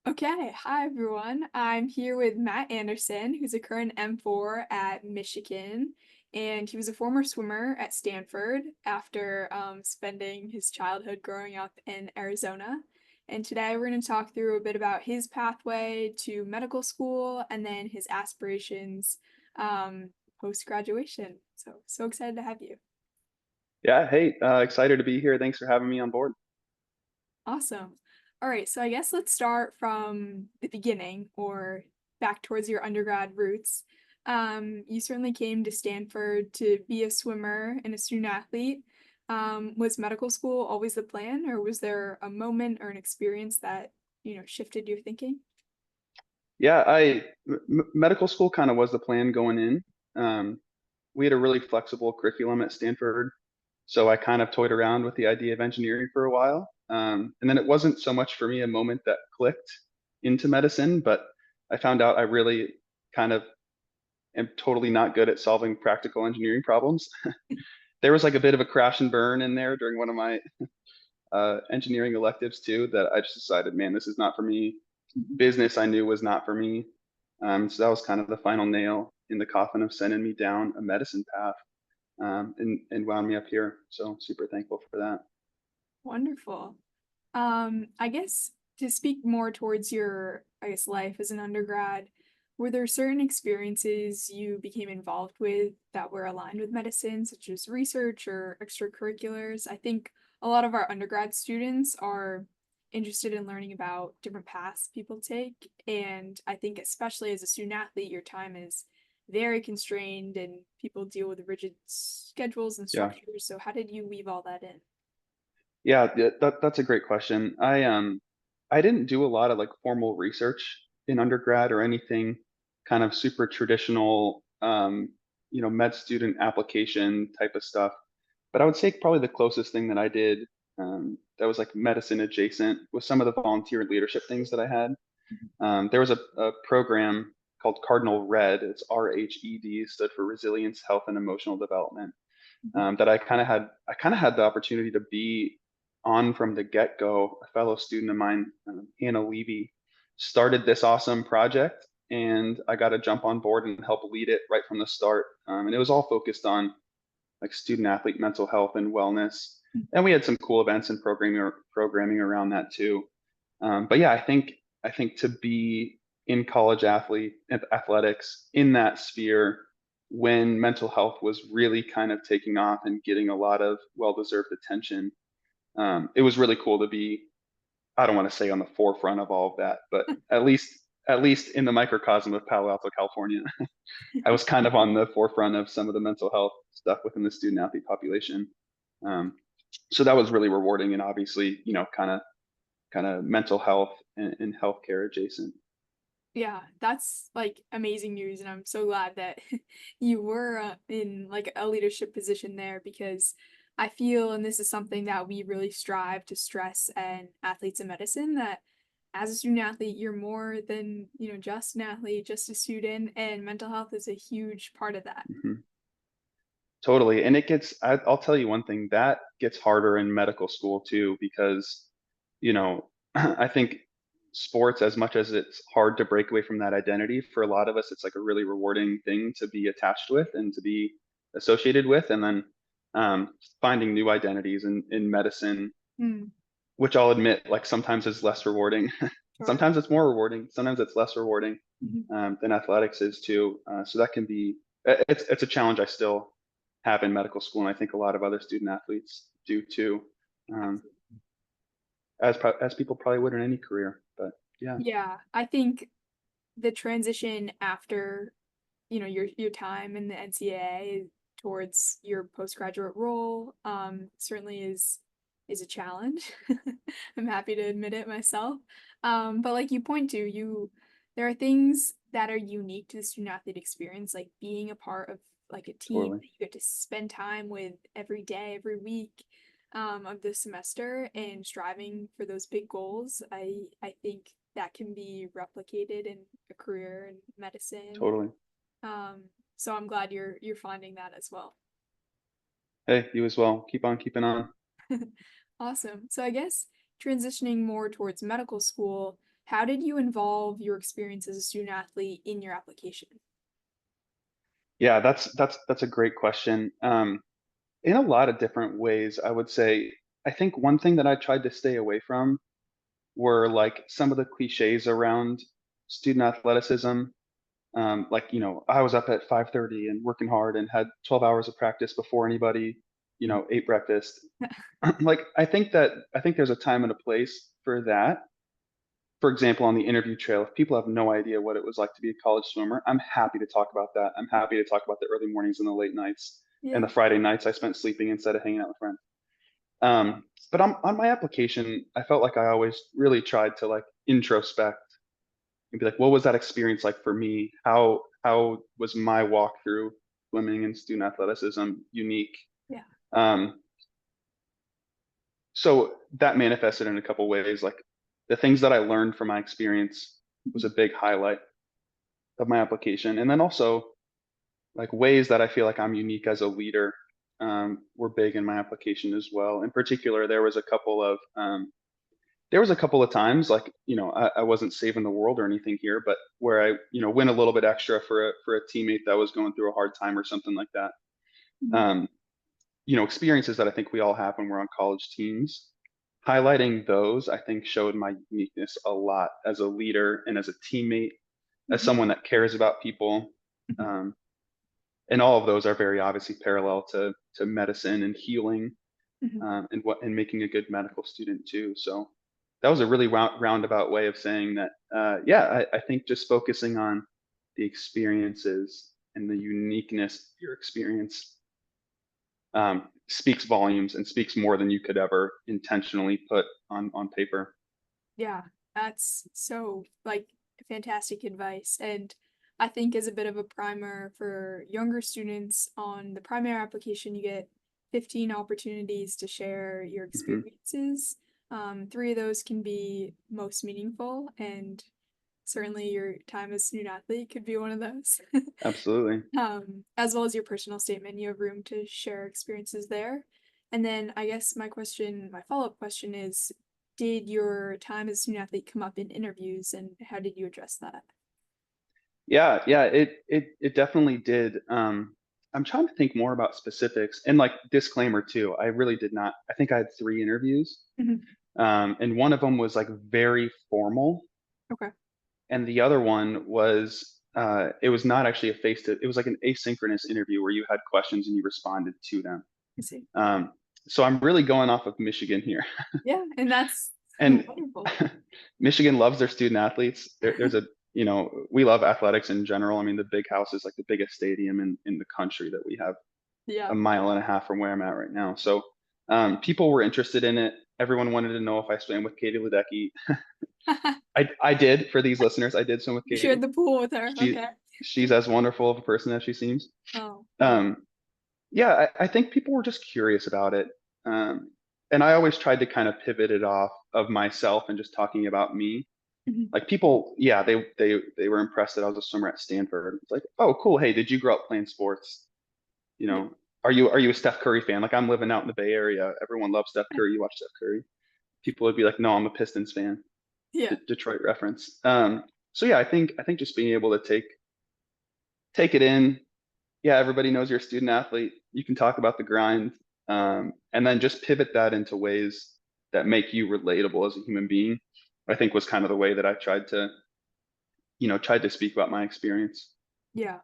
Okay, hi everyone. I'm here with Matt Anderson, who's a current M4 at Michigan, and he was a former swimmer at Stanford after spending his childhood growing up in Arizona. And today we're going to talk through a bit about his pathway to medical school and then his aspirations um, post-graduation. So excited to have you. Yeah, hey, excited to be here. Thanks for having me on board. Awesome. All right, so I guess let's start from the beginning or back towards your undergrad roots. You certainly came to Stanford to be a swimmer and a student athlete. Was medical school always the plan, or was there a moment or an experience that, shifted your thinking? Yeah, medical school kind of was the plan going in. Um, we had a really flexible curriculum at Stanford, so I kind of toyed around with the idea of engineering for a while. And then it wasn't so much for me a moment that clicked into medicine, but I found out I really kind of am totally not good at solving practical engineering problems. There was like a bit of a crash and burn in there during one of my engineering electives too that I just decided, man, this is not for me. Business I knew was not for me. So that was kind of the final nail in the coffin of sending me down a medicine path, and wound me up here. So super thankful for that. Wonderful. I guess to speak more towards your, I guess, life as an undergrad, were there certain experiences you became involved with that were aligned with medicine, such as research or extracurriculars? I think a lot of our undergrad students are interested in learning about different paths people take, and I think especially as a student athlete, your time is very constrained and people deal with rigid schedules and Yeah. structures. So how did you weave all that in? That's a great question. I didn't do a lot of like formal research in undergrad or anything kind of super traditional, med student application type of stuff. But I would say probably the closest thing that I did, that was like medicine adjacent, was some of the volunteer and leadership things that I had. There was a program called Cardinal Red. It's RHED, stood for Resilience, Health, and Emotional Development. That I kind of had the opportunity to be on from the get go. A fellow student of mine, Hannah Levy, started this awesome project, and I got to jump on board and help lead it right from the start. And it was all focused on like student athlete mental health and wellness. And we had some cool events and programming around that too. But yeah, I think to be in college athletics in that sphere when mental health was really kind of taking off and getting a lot of well-deserved attention, it was really cool to be. I don't want to say on the forefront of all of that, but at least in the microcosm of Palo Alto, California, I was kind of on the forefront of some of the mental health stuff within the student athlete population. Um, so that was really rewarding and obviously, kind of mental health and healthcare adjacent. Yeah, that's like amazing news, and I'm so glad that you were in like a leadership position there because I feel, and this is something that we really strive to stress and athletes in medicine, that as a student athlete, you're more than, just an athlete, just a student, and mental health is a huge part of that. Mhm. Totally. And I'll tell you one thing that gets harder in medical school too, because, I think sports, as much as it's hard to break away from that identity, for a lot of us, it's like a really rewarding thing to be attached with and to be associated with. And then finding new identities in medicine, Hmm, which I'll admit, like sometimes is less rewarding. sure. Sometimes it's more rewarding. Sometimes it's less rewarding Mhm. than athletics is too. So that can be it's a challenge I still have in medical school, and I think a lot of other student athletes do too, um, as people probably would in any career. But yeah, Yeah, I think the transition after your time in the NCAA towards your postgraduate role certainly is a challenge. I'm happy to admit it myself. But like you point to, there are things that are unique to the student athlete experience, like being a part of like a team totally, that you get to spend time with every day, every week of the semester and striving for those big goals. I think that can be replicated in a career in medicine. totally. Um, so I'm glad you're finding that as well. Hey, you as well. Keep on keeping on. Awesome. So I guess transitioning more towards medical school, how did you involve your experience as a student athlete in your application? Yeah, that's a great question. In a lot of different ways, I would say, I think one thing that I tried to stay away from were like some of the cliches around student athleticism. Like, I was up at 5:30 and working hard and had 12 hours of practice before anybody, ate breakfast. Like, I think there's a time and a place for that. For example, on the interview trail, if people have no idea what it was like to be a college swimmer, I'm happy to talk about that. I'm happy to talk about the early mornings and the late nights and Yeah. the Friday nights I spent sleeping instead of hanging out with friends. But on my application, I felt like I always really tried to like introspect and be like, what was that experience like for me? How was my walk through swimming and student athleticism unique? Yeah. Um, so that manifested in a couple ways. Like the things that I learned from my experience was Mhm. a big highlight of my application, and then also like ways that I feel like I'm unique as a leader were big in my application as well. In particular, there was a couple of times, like, I wasn't saving the world or anything here, but where I, went a little bit extra for a teammate that was going through a hard time or something like that. Mhm. Um, Experiences that I think we all have when we're on college teams. Highlighting those, I think, showed my uniqueness a lot as a leader and as a teammate, as Mhm. someone that cares about people. Mhm. Um, and all of those are very obviously parallel to medicine and healing, Mhm. and making a good medical student too. So that was a really roundabout way of saying that. Yeah, I think just focusing on the experiences and the uniqueness of your experience speaks volumes and speaks more than you could ever intentionally put on paper. Yeah, that's so like fantastic advice. And I think as a bit of a primer for younger students on the primary application, you get 15 opportunities to share your Hmm. experiences. Three of those can be most meaningful, and certainly your time as student athlete could be one of those. Absolutely. As well as your personal statement, you have room to share experiences there. And then I guess my follow-up question is, did your time as a student athlete come up in interviews and how did you address that? Yeah, yeah, it definitely did. I'm trying to think more about specifics and like disclaimer too. I really did not. I think I had 3 interviews, Mhm. and one of them was like very formal, Okay, and the other one was it was not actually a face to. It was like an asynchronous interview where you had questions and you responded to them. I see. Um, so I'm really going off of Michigan here, Yeah, and that's and wonderful. Michigan loves their student athletes. There's a we love athletics in general. I mean, the Big House is like the biggest stadium in the country that we have a Yeah. mile and a half from where I'm at right now. So people were interested in it. Everyone wanted to know if I swam with Katie Ledecky. I did. For these listeners, I did swim with You shared Katie. the pool with her. She Okay. she's as wonderful of a person as she seems. Oh, wonderful. Um, yeah, I think people were just curious about it. Um, and I always tried to kind of pivot it off of myself and just talking about me. Mhm. Like people, yeah, they were impressed that I was a swimmer at Stanford. It's like, oh, cool. Hey, did you grow up playing sports? You Yeah. know, are you a Steph Curry fan? Like I'm living out in the Bay Area. Everyone loves Steph Curry. You watch Steph Curry. People would be like, no, I'm a Pistons fan. Yeah. Detroit reference. So yeah, I think just being able to take it in. Yeah, everybody knows you're a student athlete. You can talk about the grind, and then just pivot that into ways that make you relatable as a human being. I think was kind of the way that I tried to speak about my experience. Yeah.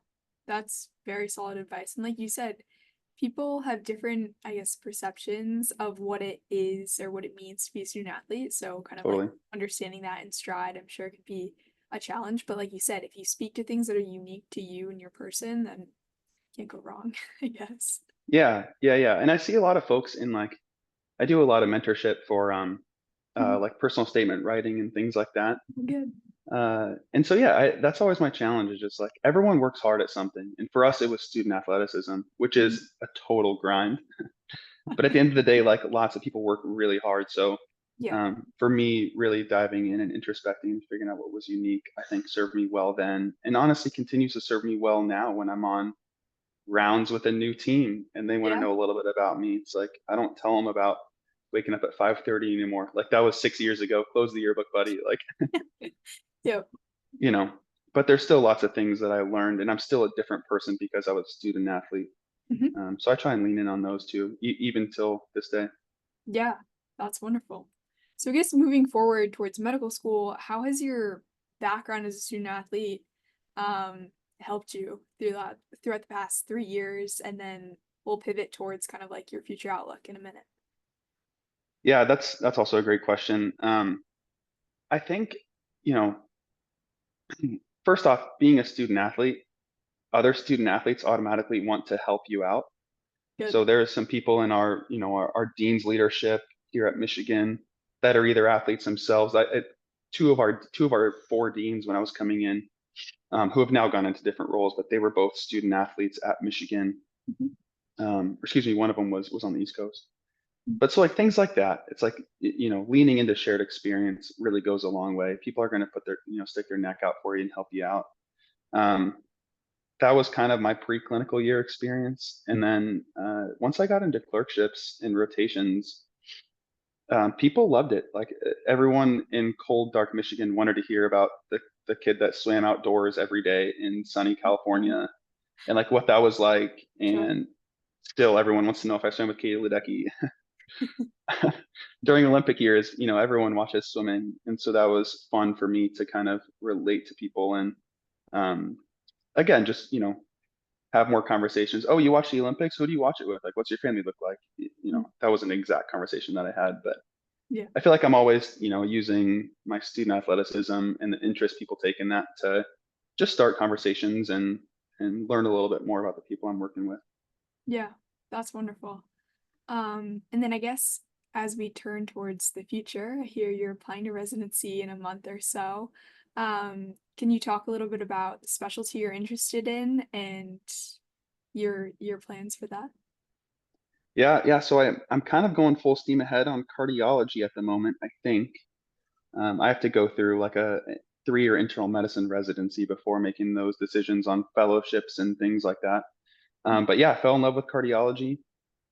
That's very solid advice. And like you said, people have different, I guess, perceptions of what it is or what it means to be a student athlete. So kind of like Totally. understanding that in stride, I'm sure could be a challenge. But like you said, if you speak to things that are unique to you and your person, then can't go wrong, I guess. Yeah, yeah, yeah. And I see a lot of folks in like I do a lot of mentorship for Mhm. like personal statement writing and things like that. Good. And so yeah, that's always my challenge is just like everyone works hard at something. And for us it was student athleticism, which Mhm. is a total grind. But at the end of the day, like lots of people work really hard. So Yeah. for me, really diving in and introspecting and figuring out what was unique, I think served me well then, and honestly continues to serve me well now when I'm on rounds with a new team and they want to Yeah. know a little bit about me. It's like I don't tell them about waking up at 5:30 anymore. Like that was 6 years ago. Close the yearbook, buddy. Like, Yep. you know, but there's still lots of things that I learned, and I'm still a different person because I was a student athlete. Mhm. So I try and lean in on those too, even till this day. Yeah, that's wonderful. So I guess moving forward towards medical school, how has your background as a student athlete um, helped you throughout the past 3 years? And then we'll pivot towards kind of like your future outlook in a minute. Yeah, that's also a great question. I think, you know, first off, being a student athlete, other student athletes automatically want to help you out. Good. So there are some people in our, our dean's leadership here at Michigan that are either athletes themselves. Two of our four deans when I was coming in, who have now gone into different roles, but they were both student athletes at Michigan. Mhm. Excuse me, one of them was on the East Coast. But so like things like that, it's like leaning into shared experience really goes a long way. People are going to put their stick their neck out for you and help you out. Um, that was kind of my preclinical year experience, and then once I got into clerkships and rotations, people loved it. Like everyone in cold, dark Michigan wanted to hear about the kid that swam outdoors every day in sunny Mhm. California and like what that was like. Sure. And still, everyone wants to know if I swam with Katie Ledecky. During Olympic years, everyone watches swimming, and so that was fun for me to kind of relate to people and um, again, just have more conversations. Oh, you watch the Olympics? Who do you watch it with? Like, what's your family look like? Mm. That was an exact conversation that I had, but Yeah. I feel like I'm always, using my student athleticism and the interest people take in that to just start conversations and learn a little bit more about the people I'm working with. Yeah. That's wonderful. And then I guess as we turn towards the future, I hear you're applying to residency in a month or so. Can you talk a little bit about the specialty you're interested in and your plans for that? Yeah, yeah. So I'm kind of going full steam ahead on cardiology at the moment. I think I have to go through like a 3-year internal medicine residency before making those decisions on fellowships and things like that. But yeah, I fell in love with cardiology.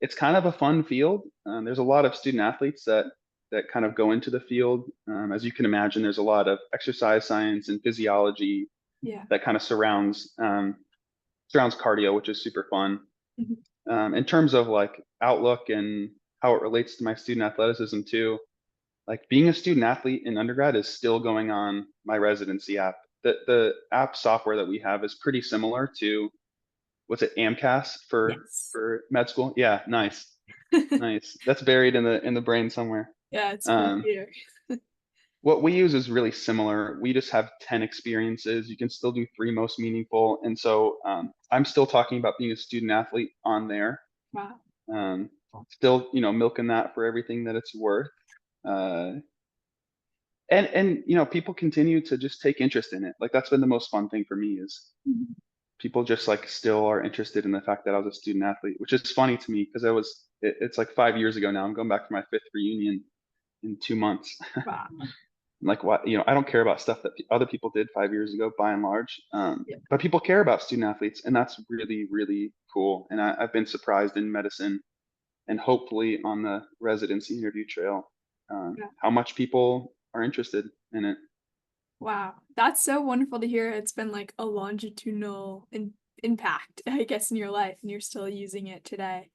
It's kind of a fun field. There's a lot of student athletes that kind of go into the field. As you can imagine, there's a lot of exercise science and physiology Yeah. that kind of surrounds cardio, which is super fun. Mhm. In terms of like outlook and how it relates to my student athleticism too, like being a student athlete in undergrad is still going on my residency app. The app software that we have is pretty similar to what's it, AMCAS Yes. for med school? Yeah, nice. Nice. That's buried in the brain somewhere. Yeah, it's cool Um, here. what we use is really similar. We just have 10 experiences. You can still do three most meaningful. And so I'm still talking about being a student athlete on there. Wow. Um, still, milking that for everything that it's worth. Uh, and people continue to just take interest in it. Like that's been the most fun thing for me is Mhm. people just like still are interested in the fact that I was a student athlete, which is funny to me because it's like 5 years ago now. I'm going back for my fifth reunion in 2 months. Wow. Like what, I don't care about stuff that other people did 5 years ago by and large. Yeah. But people care about student athletes, and that's really, really cool. And I've been surprised in medicine and hopefully on the residency interview trail, Yeah. how much people are interested in it. Wow. That's so wonderful to hear. It's been like a longitudinal impact, I guess, in your life, and you're still using it today.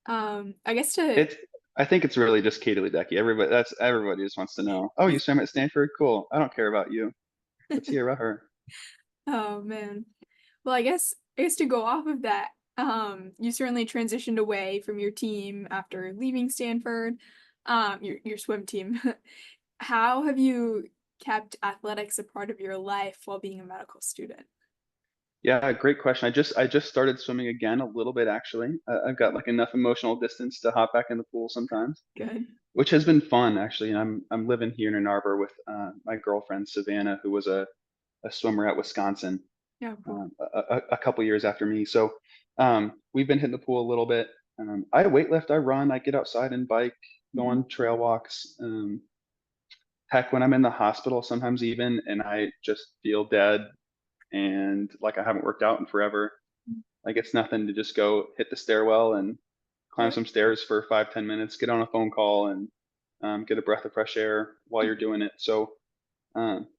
I guess to It's I think it's really just Katie Ledecky. Everybody just wants to know. Oh, you swam at Stanford? Cool. I don't care about you. Let's hear about her. Oh man. Well, I guess to go off of that, you certainly transitioned away from your team after leaving Stanford, your swim team. How have you kept athletics a part of your life while being a medical student? Yeah, great question. I just started swimming again a little bit actually. I've got like enough emotional distance to hop back in the pool sometimes, Good. which has been fun actually. And I'm living here in Ann Arbor with my girlfriend Savannah, who was a swimmer at Wisconsin Yeah, cool. a couple years after me. So we've been hitting the pool a little bit. I weightlift, I run, I get outside and bike, go Mhm. on trail walks. Heck, when I'm in the hospital, sometimes even, and I just feel dead and like I haven't worked out in forever. Like it's nothing to just go hit the stairwell and climb Sure. some stairs for 5, 10 minutes, get on a phone call, and get a breath of fresh air while you're doing it. So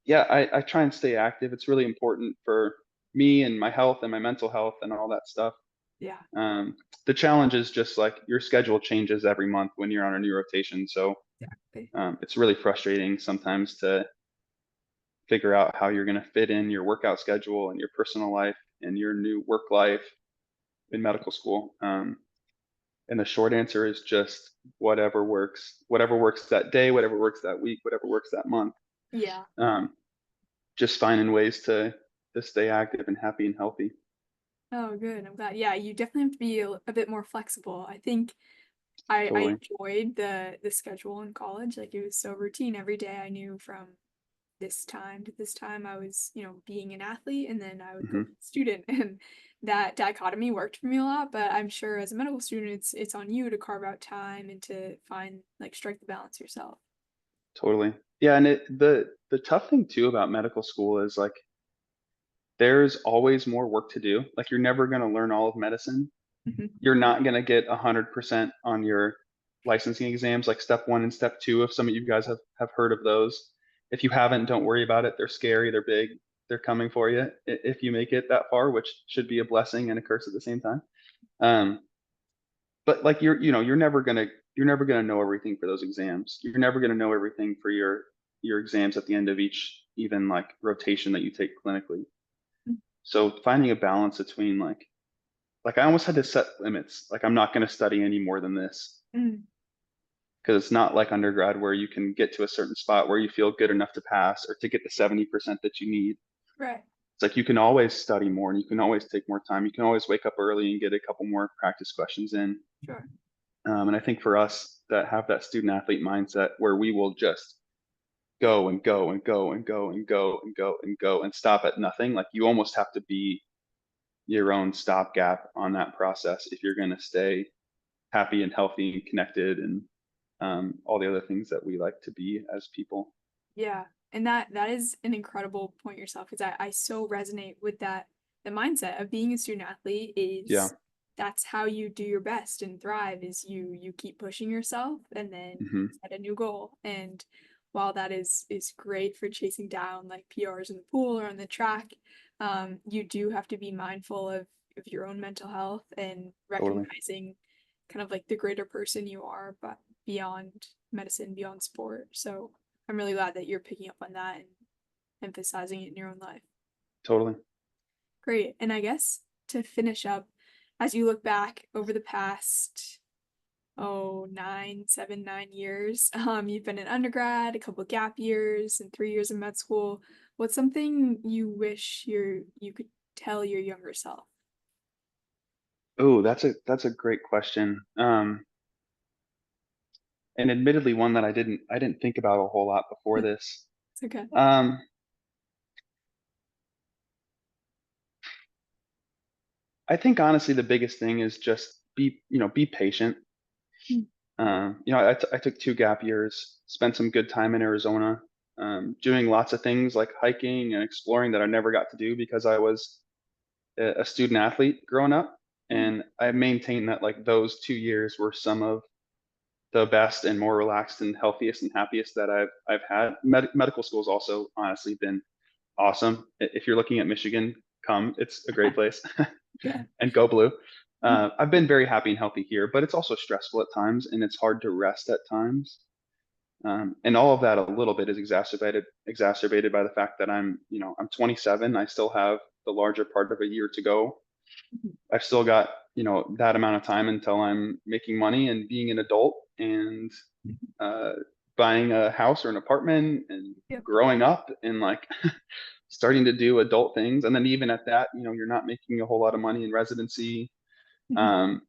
yeah, I try and stay active. It's really important for me and my health and my mental health and all that stuff. Yeah. Um, the challenge is just like your schedule changes every month when you're on a new rotation. So Exactly. it's really frustrating sometimes to figure out how you're going to fit in your workout schedule and your personal life and your new work life in medical school. And the short answer is just whatever works that day, whatever works that week, whatever works that month. Yeah. Um, just finding ways to stay active and happy and healthy. Oh, good. I'm glad. Yeah, you definitely have to be a bit more flexible. I think I Totally. enjoyed the schedule in college. Like it was so routine every day. I knew from this time to this time I was, being an athlete and then I would go Hmm. be a student and that dichotomy worked for me a lot, but I'm sure as a medical student it's on you to carve out time and to find like strike the balance yourself. Totally. Yeah, and the tough thing too about medical school is like there's always more work to do. Like you're never going to learn all of medicine. Mhm. You're not going to get 100% on your licensing exams, like step one and step two. If some of you guys have heard of those, if you haven't, don't worry about it. They're scary. They're big. They're coming for you if you make it that far, which should be a blessing and a curse at the same time. Um, but like you're never gonna know everything for those exams. You're never gonna know everything for your exams at the end of each even like rotation that you take clinically. So finding a balance between like I almost had to set limits. Like I'm not gonna study any more than this Mm, because it's not like undergrad where you can get to a certain spot where you feel good enough to pass or to get the 70% that you need. right. It's like you can always study more and you can always take more time. You can always wake up early and get a couple more practice questions in. Sure. And I think for us that have that student athlete mindset where we will just Yeah. go and go and go and go and go and go and go and stop at nothing, like you almost have to be your own stopgap on that process if you're going to stay happy and healthy and connected and all the other things that we like to be as people. Yeah. And that is an incredible point yourself because I so resonate with that. The mindset of being a student athlete Yeah. is that's how you do your best and thrive is you keep pushing yourself and then you Hmm. set a new goal. And while that is great for chasing down like PRs in the pool or on the track, you do have to be mindful of your own mental health and Totally. recognizing kind of like the greater person you are, but beyond medicine, beyond sport. So I'm really glad that you're picking up on that and emphasizing it in your own life. Totally. Great. And I guess to finish up, as you look back over the past, 9 years, you've been an undergrad, a couple gap years, and 3 years in med school. What's something you wish you could tell your younger self? Oh, that's a great question. And admittedly one that I didn't think about a whole lot before this. It's okay. Um, I think honestly the biggest thing is just be patient. Mm, I took 2 gap years, spent some good time in Arizona, doing lots of things like hiking and exploring that I never got to do because I was a student athlete growing up. yeah. And I maintain that like those 2 years were some of the best and more relaxed and healthiest and happiest that I've had. Medical school's also honestly been awesome. If you're looking at Michigan, come. It's a great place. Yeah. And go blue. I've been very happy and healthy here, but it's also stressful at times, and it's hard to rest at times. And all of that a little bit is exacerbated by the fact that I'm 27. I still have the larger part of a year to go. Mhm. I've still got that amount of time until I'm making money and being an adult and uh, buying a house or an apartment and Yep. growing up and like starting to do adult things. And then even at that, you're not making a whole lot of money in residency. Mhm. Um,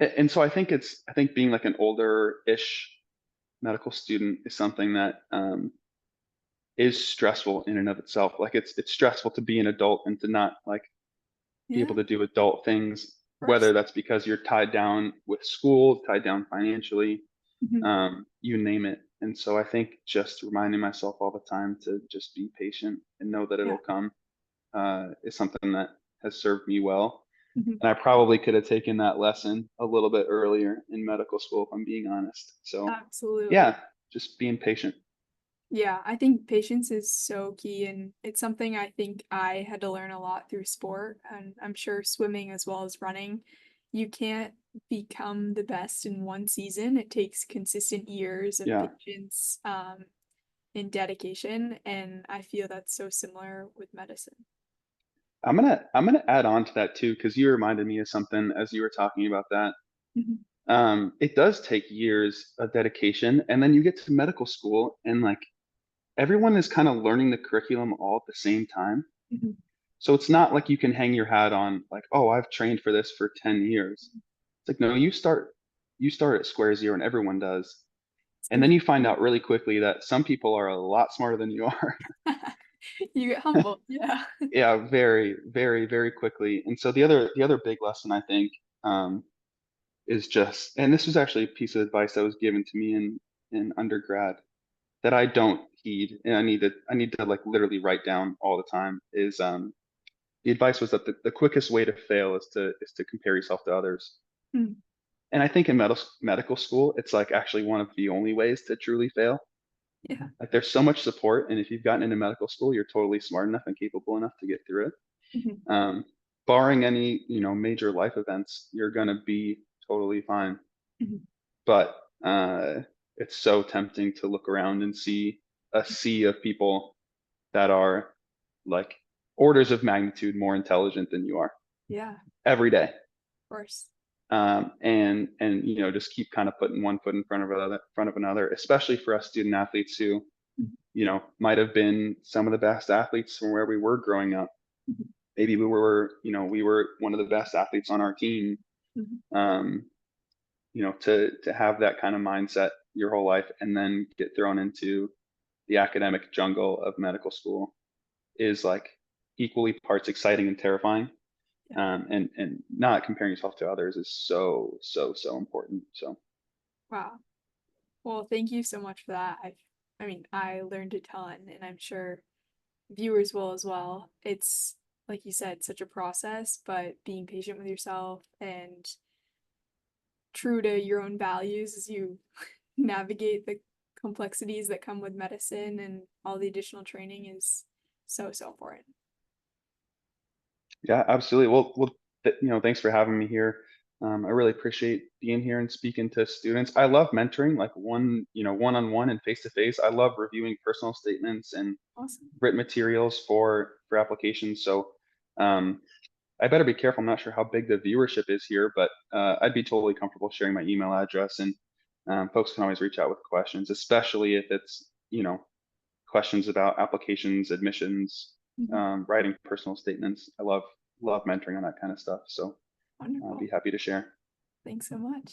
and so I think being like an older-ish medical student is something that is stressful in and of itself. Like it's stressful to be an adult and to not like be able Yeah, to do adult things, of whether course. that's because you're tied down with school, tied down financially, Mhm. you name it. And so I think just reminding myself all the time to just be patient and know that Yeah. it'll come is something that has served me well. Mhm. And I probably could have taken that lesson a little bit earlier in medical school, if I'm being honest. So Absolutely. yeah, just being patient. Yeah, I think patience is so key, and it's something I think I had to learn a lot through sport, and I'm sure swimming as well as running. You can't become the best in one season. It takes consistent years of Yeah. patience, and dedication, and I feel that's so similar with medicine. I'm gonna add on to that too, because you reminded me of something as you were talking about that. Mhm, It does take years of dedication, and then you get to medical school, and like everyone is kind of learning the curriculum all at the same time. mhm. So it's not like you can hang your hat on like, oh, I've trained for this for 10 years. It's like, no, you start at square zero and everyone does. It's And then you completely find out really quickly that some people are a lot smarter than you are. you get humbled, yeah. Yeah, very, very, very quickly. And so the other big lesson I think um, is just, and this was actually a piece of advice that was given to me in undergrad that I don't heed, and I need to like literally write down all the time. Is the advice was that the quickest way to fail is to compare yourself to others. Mm, And I think in medical school, it's like actually one of the only ways to truly fail. yeah. Like there's so much support, and if you've gotten into medical school, you're totally smart enough and capable enough to get through it. Mhm, Um, Barring any major life events, you're gonna be totally fine. mhm. But it's so tempting to look around and see a sea of people that are like orders of magnitude more intelligent than you are Yeah, of every day. course. And just keep kind of putting one foot in front of another, especially for us student athletes who Mhm, might have been some of the best athletes from where we were growing up. mhm, Maybe we were one of the best athletes on our team. mhm. um, to have that kind of mindset your whole life and then get thrown into the academic jungle of medical school is like equally parts exciting and terrifying. Yeah. And not comparing yourself to others is so so so important. So Wow. Well, thank you so much for that. I mean, I learned a ton, and I'm sure viewers will as well. It's like you said, such a process, but being patient with yourself and true to your own values as you navigate the complexities that come with medicine and all the additional training is so, so important. yeah, absolutely. Thanks for having me here. I really appreciate being here and speaking to students. I love mentoring, like one-on-one and face-to-face. I love reviewing personal statements and Awesome. written materials for applications. So um, I better be careful. I'm not sure how big the viewership is here, but I'd be totally comfortable sharing my email address, and folks can always reach out with questions, especially if it's questions about applications, admissions, Mhm. writing personal statements. I love mentoring on that kind of stuff. So I'll be Wonderful. happy to share. Thanks so much.